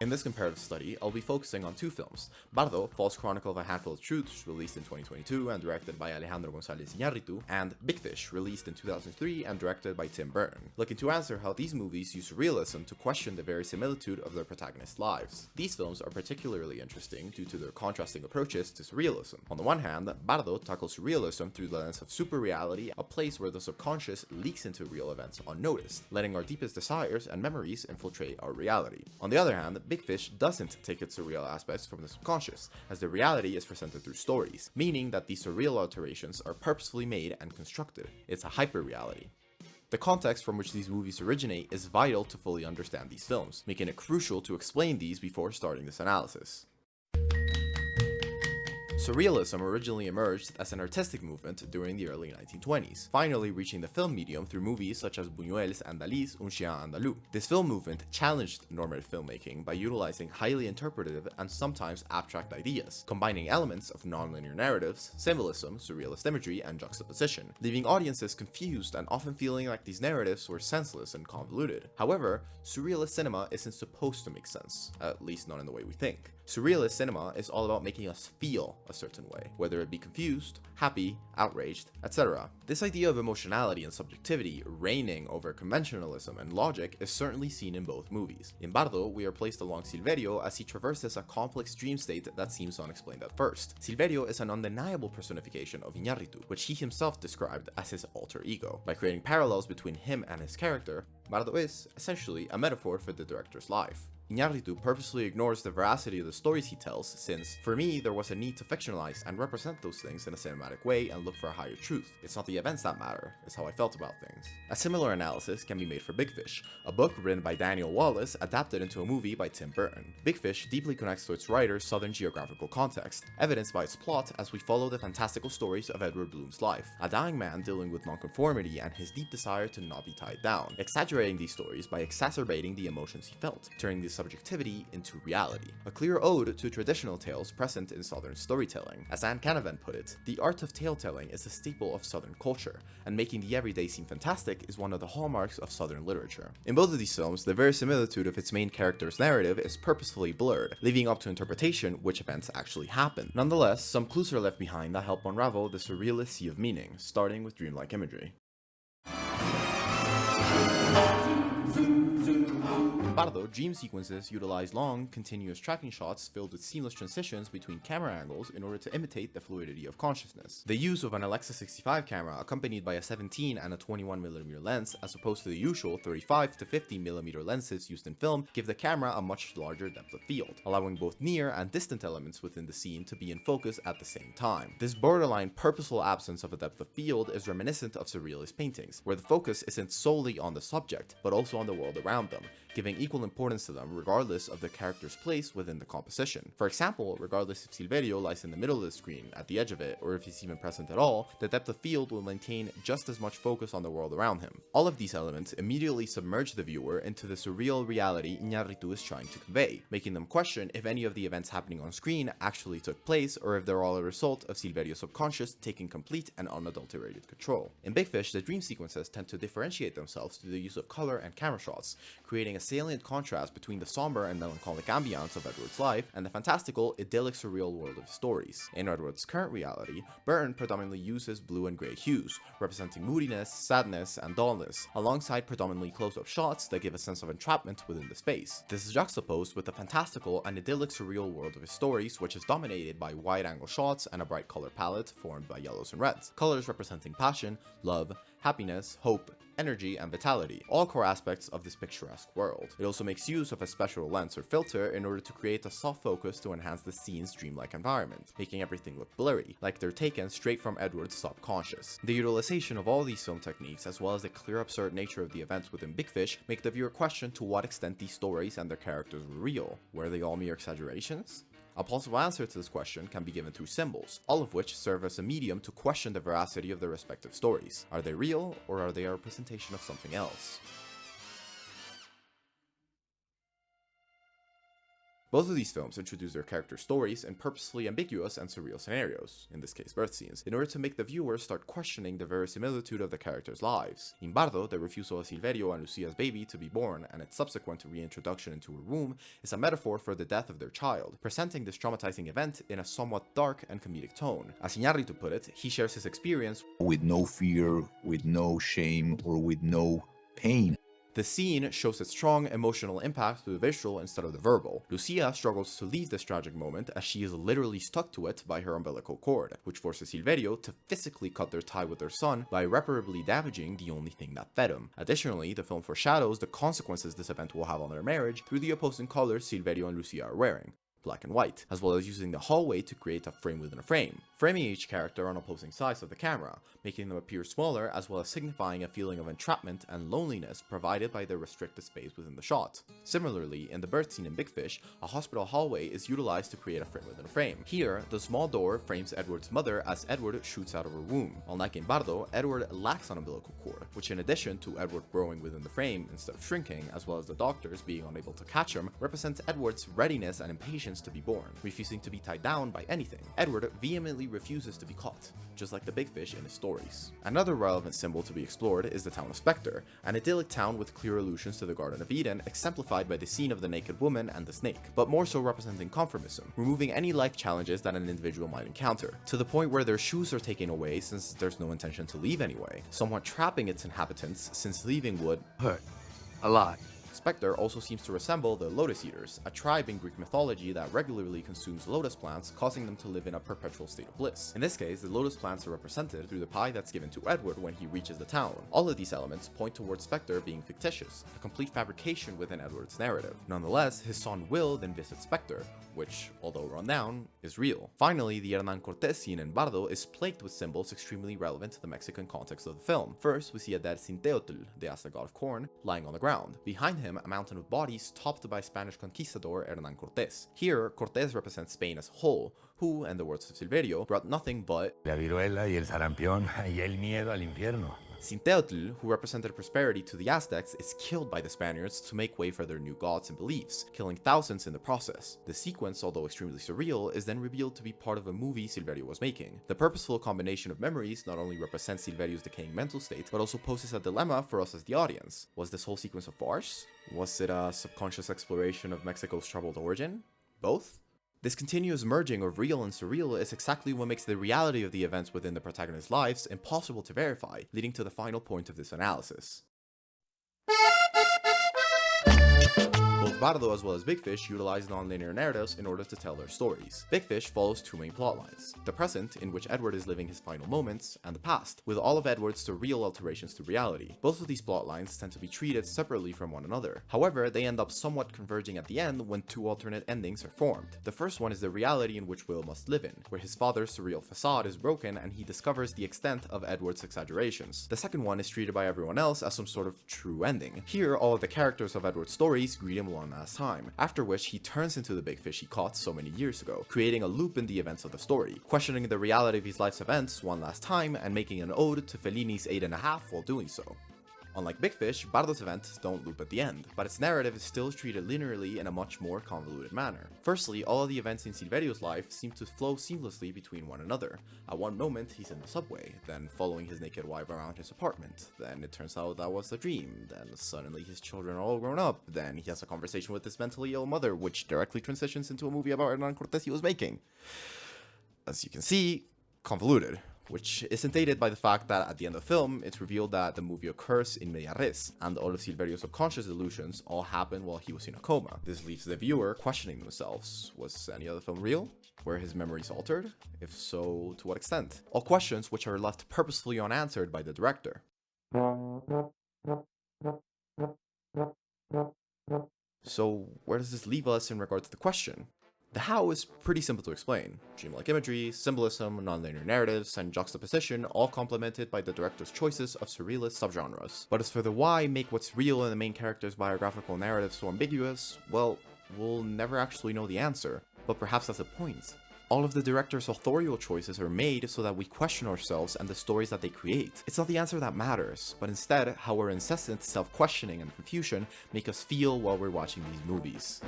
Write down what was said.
In this comparative study, I'll be focusing on two films: Bardo, False Chronicle of a Handful of Truths, released in 2022 and directed by Alejandro González Iñárritu, and Big Fish, released in 2003 and directed by Tim Burton, looking to answer how these movies use surrealism to question the verisimilitude of their protagonists' lives. These films are particularly interesting due to their contrasting approaches to surrealism. On the one hand, Bardo tackles surrealism through the lens of superreality, a place where the subconscious leaks into real events unnoticed, letting our deepest desires and memories infiltrate our reality. On the other hand, Big Fish doesn't take its surreal aspects from the subconscious, as the reality is presented through stories, meaning that these surreal alterations are purposefully made and constructed. It's a hyper-reality. The context from which these movies originate is vital to fully understand these films, making it crucial to explain these before starting this analysis. Surrealism originally emerged as an artistic movement during the early 1920s, finally reaching the film medium through movies such as Buñuel's and Dalí's Un chien andalou. This film movement challenged normative filmmaking by utilizing highly interpretive and sometimes abstract ideas, combining elements of nonlinear narratives, symbolism, surrealist imagery, and juxtaposition, leaving audiences confused and often feeling like these narratives were senseless and convoluted. However, surrealist cinema isn't supposed to make sense, at least not in the way we think. Surrealist cinema is all about making us feel a certain way, whether it be confused, happy, outraged, etc. This idea of emotionality and subjectivity reigning over conventionalism and logic is certainly seen in both movies. In Bardo, we are placed along Silverio as he traverses a complex dream state that seems unexplained at first. Silverio is an undeniable personification of Iñárritu, which he himself described as his alter ego. By creating parallels between him and his character, Bardo is, essentially, a metaphor for the director's life. Iñárritu purposely ignores the veracity of the stories he tells, since, for me, there was a need to fictionalize and represent those things in a cinematic way and look for a higher truth. It's not the events that matter, it's how I felt about things. A similar analysis can be made for Big Fish, a book written by Daniel Wallace adapted into a movie by Tim Burton. Big Fish deeply connects to its writer's southern geographical context, evidenced by its plot as we follow the fantastical stories of Edward Bloom's life, a dying man dealing with nonconformity and his deep desire to not be tied down, exaggerating these stories by exacerbating the emotions he felt, turning these subjectivity into reality. A clear ode to traditional tales present in Southern storytelling. As Anne Canavan put it, the art of tale-telling is a staple of Southern culture, and making the everyday seem fantastic is one of the hallmarks of Southern literature. In both of these films, the verisimilitude of its main character's narrative is purposefully blurred, leaving up to interpretation which events actually happen. Nonetheless, some clues are left behind that help unravel the surrealist sea of meaning, starting with dreamlike imagery. In Bardo, dream sequences utilize long, continuous tracking shots filled with seamless transitions between camera angles in order to imitate the fluidity of consciousness. The use of an Alexa 65 camera accompanied by a 17 and a 21mm lens as opposed to the usual 35 to 50mm lenses used in film give the camera a much larger depth of field, allowing both near and distant elements within the scene to be in focus at the same time. This borderline purposeful absence of a depth of field is reminiscent of surrealist paintings, where the focus isn't solely on the subject, but also on the world around them, giving equal importance to them regardless of the character's place within the composition. For example, regardless if Silverio lies in the middle of the screen, at the edge of it, or if he's even present at all, the depth of field will maintain just as much focus on the world around him. All of these elements immediately submerge the viewer into the surreal reality Iñárritu is trying to convey, making them question if any of the events happening on screen actually took place, or if they're all a result of Silverio's subconscious taking complete and unadulterated control. In Big Fish, the dream sequences tend to differentiate themselves through the use of color and camera shots, creating a salient contrast between the somber and melancholic ambience of Edward's life and the fantastical, idyllic surreal world of his stories. In Edward's current reality, Burton predominantly uses blue and gray hues, representing moodiness, sadness, and dullness, alongside predominantly close-up shots that give a sense of entrapment within the space. This is juxtaposed with the fantastical and idyllic surreal world of his stories, which is dominated by wide-angle shots and a bright color palette formed by yellows and reds, colors representing passion, love, happiness, hope, energy, and vitality, all core aspects of this picturesque world. It also makes use of a special lens or filter in order to create a soft focus to enhance the scene's dreamlike environment, making everything look blurry, like they're taken straight from Edward's subconscious. The utilization of all these film techniques, as well as the clear absurd nature of the events within Big Fish, make the viewer question to what extent these stories and their characters were real. Were they all mere exaggerations? A plausible answer to this question can be given through symbols, all of which serve as a medium to question the veracity of their respective stories. Are they real, or are they a representation of something else? Both of these films introduce their character stories in purposefully ambiguous and surreal scenarios, in this case birth scenes, in order to make the viewer start questioning the verisimilitude of the characters' lives. In Bardo, the refusal of Silverio and Lucia's baby to be born and its subsequent reintroduction into her womb is a metaphor for the death of their child, presenting this traumatizing event in a somewhat dark and comedic tone. As Iñárritu put it, he shares his experience with no fear, with no shame, or with no pain. The scene shows its strong emotional impact through the visual instead of the verbal. Lucia struggles to leave this tragic moment as she is literally stuck to it by her umbilical cord, which forces Silverio to physically cut their tie with their son by irreparably damaging the only thing that fed him. Additionally, the film foreshadows the consequences this event will have on their marriage through the opposing colors Silverio and Lucia are wearing, black and white, as well as using the hallway to create a frame within a frame, framing each character on opposing sides of the camera, making them appear smaller as well as signifying a feeling of entrapment and loneliness provided by the restricted space within the shot. Similarly, in the birth scene in Big Fish, a hospital hallway is utilized to create a frame within a frame. Here, the small door frames Edward's mother as Edward shoots out of her womb. Unlike in Bardo, Edward lacks an umbilical cord, which in addition to Edward growing within the frame instead of shrinking, as well as the doctors being unable to catch him, represents Edward's readiness and impatience to be born, refusing to be tied down by anything. Edward vehemently refuses to be caught, just like the big fish in his stories. Another relevant symbol to be explored is the town of Spectre, an idyllic town with clear allusions to the Garden of Eden, exemplified by the scene of the naked woman and the snake, but more so representing conformism, removing any life challenges that an individual might encounter, to the point where their shoes are taken away since there's no intention to leave anyway, somewhat trapping its inhabitants since leaving would hurt a lot. Spectre also seems to resemble the Lotus Eaters, a tribe in Greek mythology that regularly consumes lotus plants, causing them to live in a perpetual state of bliss. In this case, the lotus plants are represented through the pie that's given to Edward when he reaches the town. All of these elements point towards Spectre being fictitious, a complete fabrication within Edward's narrative. Nonetheless, his son Will then visits Spectre, which, although run down, is real. Finally, the Hernán Cortés scene in Bardo is plagued with symbols extremely relevant to the Mexican context of the film. First, we see a dead Cinteotl, the Aztec god of corn, lying on the ground. Behind him, a mountain of bodies topped by Spanish conquistador Hernán Cortés. Here, Cortés represents Spain as a whole, who, in the words of Silverio, brought nothing but La viruela y el sarampión y el miedo al infierno. Cinteotl, who represented prosperity to the Aztecs, is killed by the Spaniards to make way for their new gods and beliefs, killing thousands in the process. The sequence, although extremely surreal, is then revealed to be part of a movie Silverio was making. The purposeful combination of memories not only represents Silverio's decaying mental state, but also poses a dilemma for us as the audience. Was this whole sequence a farce? Was it a subconscious exploration of Mexico's troubled origin? Both? This continuous merging of real and surreal is exactly what makes the reality of the events within the protagonist's lives impossible to verify, leading to the final point of this analysis. Both Bardo as well as Big Fish utilize non-linear narratives in order to tell their stories. Big Fish follows two main plotlines: the present, in which Edward is living his final moments, and the past, with all of Edward's surreal alterations to reality. Both of these plotlines tend to be treated separately from one another. However, they end up somewhat converging at the end when two alternate endings are formed. The first one is the reality in which Will must live in, where his father's surreal facade is broken and he discovers the extent of Edward's exaggerations. The second one is treated by everyone else as some sort of true ending. Here, all of the characters of Edward's stories greet him one last time, after which he turns into the big fish he caught so many years ago, creating a loop in the events of the story, questioning the reality of his life's events one last time and making an ode to Fellini's 8.5 while doing so. Unlike Big Fish, Bardo's events don't loop at the end, but its narrative is still treated linearly in a much more convoluted manner. Firstly, all of the events in Silverio's life seem to flow seamlessly between one another. At one moment, he's in the subway, then following his naked wife around his apartment, then it turns out that was a dream, then suddenly his children are all grown up, then he has a conversation with his mentally ill mother, which directly transitions into a movie about Hernán Cortés he was making. As you can see, convoluted. Which isn't aided by the fact that at the end of the film, it's revealed that the movie occurs in media res, and all of Silverio's subconscious illusions all happen while he was in a coma. This leaves the viewer questioning themselves: was any other film real? Were his memories altered? If so, to what extent? All questions which are left purposefully unanswered by the director. So where does this leave us in regard to the question? The how is pretty simple to explain. Dreamlike imagery, symbolism, nonlinear narratives, and juxtaposition all complemented by the director's choices of surrealist subgenres. But as for the why make what's real in the main character's biographical narrative so ambiguous, well, we'll never actually know the answer. But perhaps that's the point. All of the director's authorial choices are made so that we question ourselves and the stories that they create. It's not the answer that matters, but instead how our incessant self-questioning and confusion make us feel while we're watching these movies.